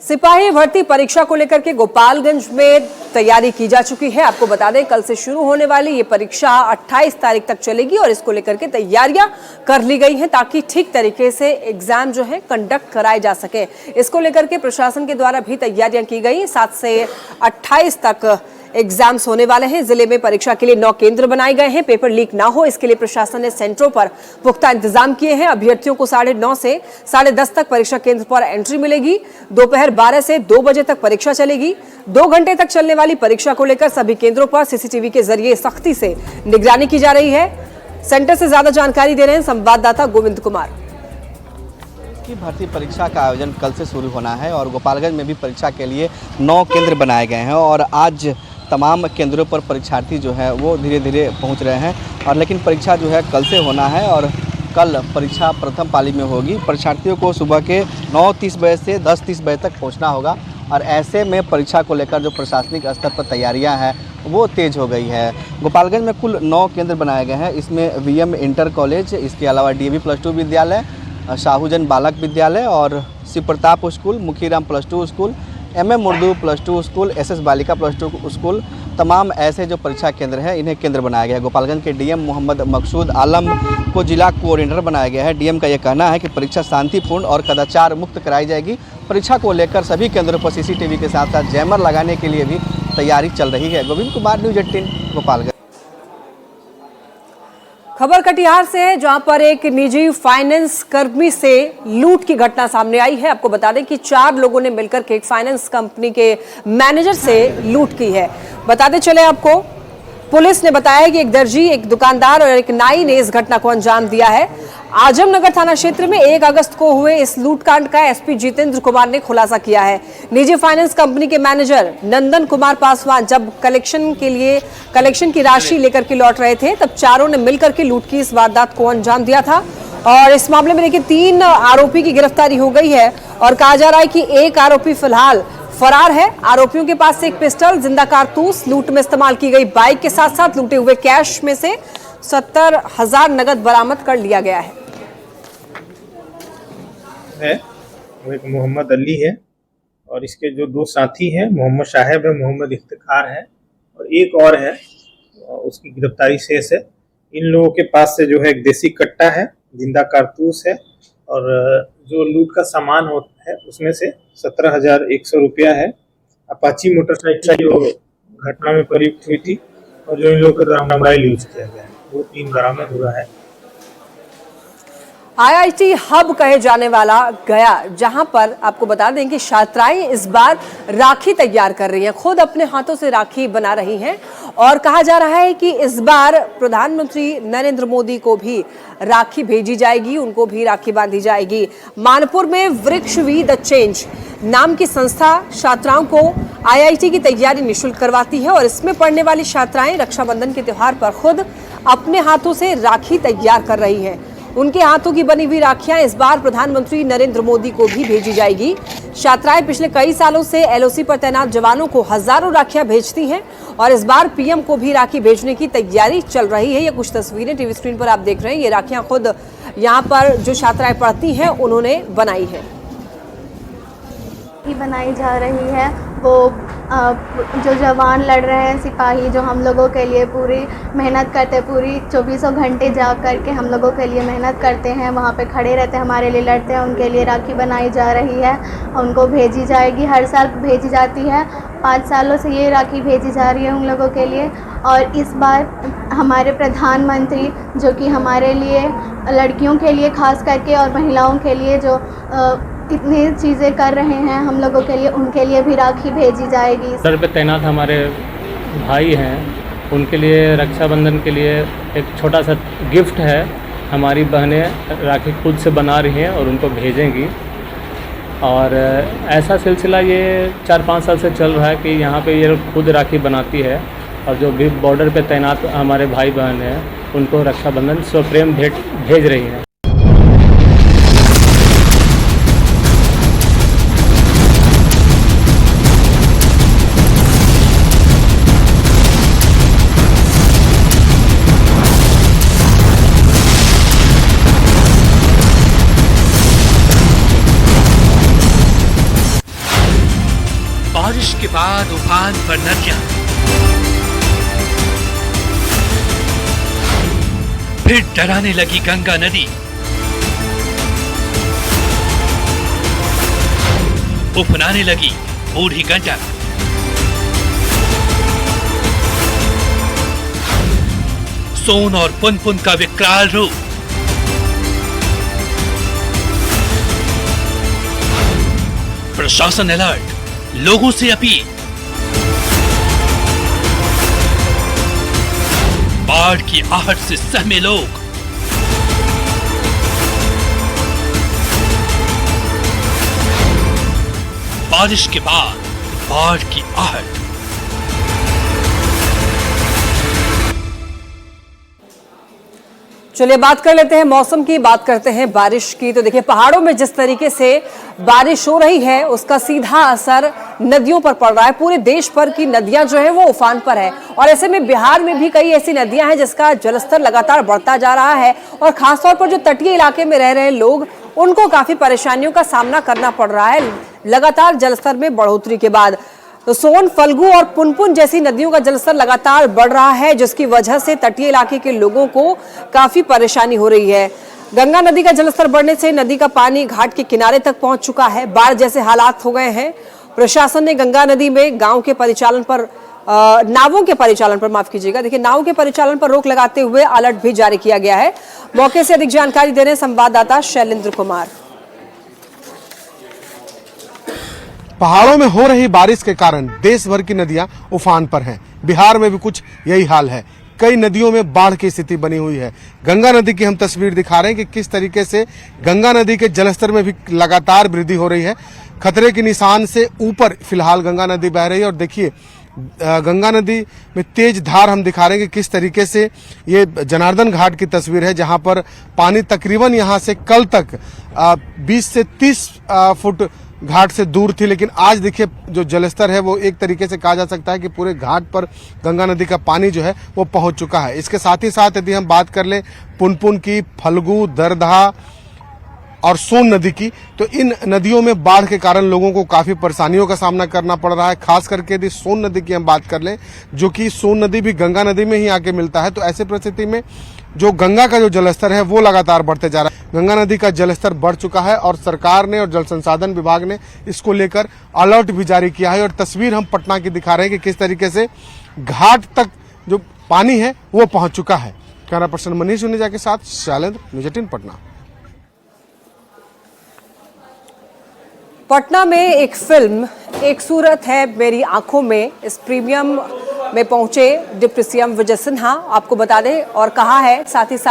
सिपाही भर्ती परीक्षा को लेकर के गोपालगंज में तैयारी की जा चुकी है। आपको बता दें, कल से शुरू होने वाली ये परीक्षा 28 तारीख तक चलेगी और इसको लेकर के तैयारियां कर ली गई हैं ताकि ठीक तरीके से एग्जाम जो है कंडक्ट कराए जा सके। इसको लेकर के प्रशासन के द्वारा भी तैयारियां की गई। 7 से 28 तक एग्जाम्स होने वाले हैं। जिले में परीक्षा के लिए 9 केंद्र बनाए गए हैं। पेपर लीक ना हो इसके लिए प्रशासन ने सेंटरों पर पुख्ता इंतजाम किए हैं। अभ्यर्थियों को 9:30 से 10:30 तक परीक्षा केंद्र पर एंट्री मिलेगी। दोपहर 12 से 2 बजे तक परीक्षा चलेगी। 2 घंटे तक चलने वाली परीक्षा को लेकर सभी केंद्रों पर सीसीटीवी के जरिए सख्ती से निगरानी की जा रही है। सेंटर से ज्यादा जानकारी दे रहे हैं संवाददाता गोविंद कुमार। भर्ती परीक्षा का आयोजन कल से शुरू होना है और गोपालगंज में भी परीक्षा के लिए 9 केंद्र बनाए गए हैं और आज तमाम केंद्रों पर परीक्षार्थी जो है वो धीरे धीरे पहुंच रहे हैं और लेकिन परीक्षा जो है कल से होना है और कल परीक्षा प्रथम पाली में होगी। परीक्षार्थियों को सुबह के 9:30 बजे से 10:30 बजे तक पहुंचना होगा और ऐसे में परीक्षा को लेकर जो प्रशासनिक स्तर पर तैयारियां हैं वो तेज़ हो गई है। गोपालगंज में कुल 9 केंद्र बनाए गए हैं। इसमें वीएम इंटर कॉलेज, इसके अलावा डीएवी +2 विद्यालय, शाहूजन बालक विद्यालय और Shiv Pratap school, Mukhiram +2 school, MM Urdu +2 school, SS Balika +2 school, तमाम ऐसे जो परीक्षा केंद्र हैं इन्हें केंद्र बनाया गया है। गोपालगंज के डीएम मोहम्मद मकसूद आलम को जिला कोऑर्डिनेटर बनाया गया है। डीएम का यह कहना है कि परीक्षा शांतिपूर्ण और कदाचार मुक्त कराई जाएगी। परीक्षा को लेकर सभी केंद्रों पर सीसीटीवी के साथ साथ जैमर लगाने के लिए भी तैयारी चल रही है। गोविंद कुमार, न्यूज़ 18 गोपालगंज। खबर कटिहार से है जहां पर एक निजी फाइनेंस कर्मी से लूट की घटना सामने आई है। आपको बता दें कि 4 लोगों ने मिलकर के एक फाइनेंस कंपनी के मैनेजर से लूट की है। बताते चले आपको, पुलिस ने बताया कि एक दर्जी, एक दुकानदार और एक नाई ने इस घटना को अंजाम दिया है। आजमनगर थाना क्षेत्र में 1 अगस्त को हुए इस लूटकांड का एसपी जितेंद्र कुमार ने खुलासा किया है। निजी फाइनेंस कंपनी के मैनेजर नंदन कुमार पासवान जब कलेक्शन की राशि लेकर के लौट रहे थे तब चारों ने मिलकर के लूट की इस वारदात को अंजाम दिया था और इस मामले में देखिए 3 आरोपी की गिरफ्तारी हो गई है और कहा जा रहा है कि एक आरोपी फिलहाल फरार है। आरोपियों के पास से एक पिस्टल, जिंदा कारतूस, लूट में इस्तेमाल की गई बाइक के साथ साथ लूटे हुए कैश में से 70,000 नगद बरामद कर लिया गया है। वो एक मोहम्मद अली है और इसके जो 2 साथी हैं, मोहम्मद साहेब है, मोहम्मद इफ्तिखार है और एक और है, उसकी गिरफ्तारी शेष है। इन लोगों के पास से जो है एक देसी कट्टा है, जिंदा कारतूस है और जो लूट का सामान होता है उसमें से 17,100 रुपया है। अपाची मोटरसाइकिल जो घटना में प्रयुक्त हुई थी और जो इन लोगों का मोबाइल यूज किया गया है वो 3 बरामद हुआ है। आईआईटी हब कहे जाने वाला गया, जहां पर आपको बता दें कि छात्राएं इस बार राखी तैयार कर रही हैं, खुद अपने हाथों से राखी बना रही हैं और कहा जा रहा है कि इस बार प्रधानमंत्री नरेंद्र मोदी को भी राखी भेजी जाएगी, उनको भी राखी बांधी जाएगी। मानपुर में वृक्ष वी द चेंज नाम की संस्था छात्राओं को आईआईटी की तैयारी निःशुल्क करवाती है और इसमें पढ़ने वाली छात्राएं रक्षाबंधन के त्योहार पर खुद अपने हाथों से राखी तैयार कर रही हैं। उनके हाथों की बनी हुई राखियां इस बार प्रधानमंत्री नरेंद्र मोदी को भी भेजी जाएगी। छात्राएं पिछले कई सालों से एलओसी पर तैनात जवानों को हजारों राखियां भेजती हैं और इस बार पीएम को भी राखी भेजने की तैयारी चल रही है। ये कुछ तस्वीरें टीवी स्क्रीन पर आप देख रहे हैं। ये राखियां खुद यहाँ पर जो छात्राएं पढ़ती हैं उन्होंने बनाई है। बनाई जा रही है वो जो जवान लड़ रहे हैं, सिपाही जो हम लोगों के लिए पूरी मेहनत करते हैं, पूरी 24 घंटे जा कर के हम लोगों के लिए मेहनत करते हैं, वहाँ पे खड़े रहते हैं, हमारे लिए लड़ते हैं, उनके लिए राखी बनाई जा रही है। उनको भेजी जाएगी, हर साल भेजी जाती है। 5 सालों से ये राखी भेजी जा रही है उन लोगों के लिए और इस बार हमारे प्रधानमंत्री जो कि हमारे लिए, लड़कियों के लिए खास करके और महिलाओं के लिए जो इतनी चीज़ें कर रहे हैं हम लोगों के लिए, उनके लिए भी राखी भेजी जाएगी। सर पे तैनात हमारे भाई हैं, उनके लिए रक्षाबंधन के लिए एक छोटा सा गिफ्ट है। हमारी बहनें राखी खुद से बना रही हैं और उनको भेजेंगी और ऐसा सिलसिला ये 4-5 साल से चल रहा है कि यहाँ पे ये खुद राखी बनाती है और जो भी बॉर्डर पे तैनात हमारे भाई बहन हैं उनको रक्षाबंधन स्वप्रेम भेंट भेज रही हैं। बारिश के बाद उफान पर नदियां, फिर डराने लगी गंगा नदी। उफनाने लगी बूढ़ी गंडक। सोन और पुनपुन का विकराल रूप। प्रशासन अलर्ट, लोगों से अपील। बाढ़ की आहट से सहमे लोग। बारिश के बाद बाढ़ की आहट। चलिए बात कर लेते हैं मौसम की, बात करते हैं बारिश की। तो देखिए पहाड़ों में जिस तरीके से बारिश हो रही है उसका सीधा असर नदियों पर पड़ रहा है। पूरे देश भर की नदियां जो है वो उफान पर है और ऐसे में बिहार में भी कई ऐसी नदियां हैं जिसका जलस्तर लगातार बढ़ता जा रहा है और खासतौर पर जो तटीय इलाके में रह रहे लोग उनको काफी परेशानियों का सामना करना पड़ रहा है लगातार जलस्तर में बढ़ोतरी के बाद। तो सोन, फल्गु और पुनपुन जैसी नदियों का जलस्तर लगातार बढ़ रहा है जिसकी वजह से तटीय इलाके के लोगों को काफी परेशानी हो रही है। गंगा नदी का जलस्तर बढ़ने से नदी का पानी घाट के किनारे तक पहुंच चुका है। बाढ़ जैसे हालात हो गए हैं। प्रशासन ने गंगा नदी में नावों के परिचालन पर माफ कीजिएगा, देखिए नावों के परिचालन पर रोक लगाते हुए अलर्ट भी जारी किया गया है। मौके से अधिक जानकारी दे रहे हैं संवाददाता शैलेंद्र कुमार। पहाड़ों में हो रही बारिश के कारण देश भर की नदियां उफान पर हैं। बिहार में भी कुछ यही हाल है। कई नदियों में बाढ़ की स्थिति बनी हुई है। गंगा नदी की हम तस्वीर दिखा रहे हैं कि किस तरीके से गंगा नदी के जलस्तर में भी लगातार वृद्धि हो रही है। खतरे के निशान से ऊपर फिलहाल गंगा नदी बह रही है और देखिए गंगा नदी में तेज धार हम दिखा रहे हैं कि किस तरीके से ये जनार्दन घाट की तस्वीर है जहां पर पानी तकरीबन यहां से कल तक 20 से 30 फुट घाट से दूर थी, लेकिन आज देखिए जो जलस्तर है वो एक तरीके से कहा जा सकता है कि पूरे घाट पर गंगा नदी का पानी जो है वो पहुंच चुका है। इसके साथ ही साथ यदि हम बात कर लें पुनपुन की, फल्गु, दरधा और सोन नदी की, तो इन नदियों में बाढ़ के कारण लोगों को काफी परेशानियों का सामना करना पड़ रहा है। खास करके यदि सोन नदी की हम बात कर लें, जो कि सोन नदी भी गंगा नदी में ही आके मिलता है, तो ऐसे परिस्थिति में जो गंगा का जो जलस्तर है वो लगातार बढ़ते जा रहा है। गंगा नदी का जलस्तर बढ़ चुका है और सरकार ने और जल संसाधन विभाग ने इसको लेकर अलर्ट भी जारी किया है। और तस्वीर हम पटना की दिखा रहे हैं कि किस तरीके से घाट तक जो पानी है वो पहुंच चुका है। कैमरा पर्सन मनीष उनेजा के साथ शैलेंद्र, न्यूज़ 18 पटना। पटना में एक फिल्म एक सूरत है मेरी आंखों में, इस प्रीमियम में पहुंचे डिप्टी सीएम विजय सिन्हा, आपको बता दें, और कहा है साथ ही साथ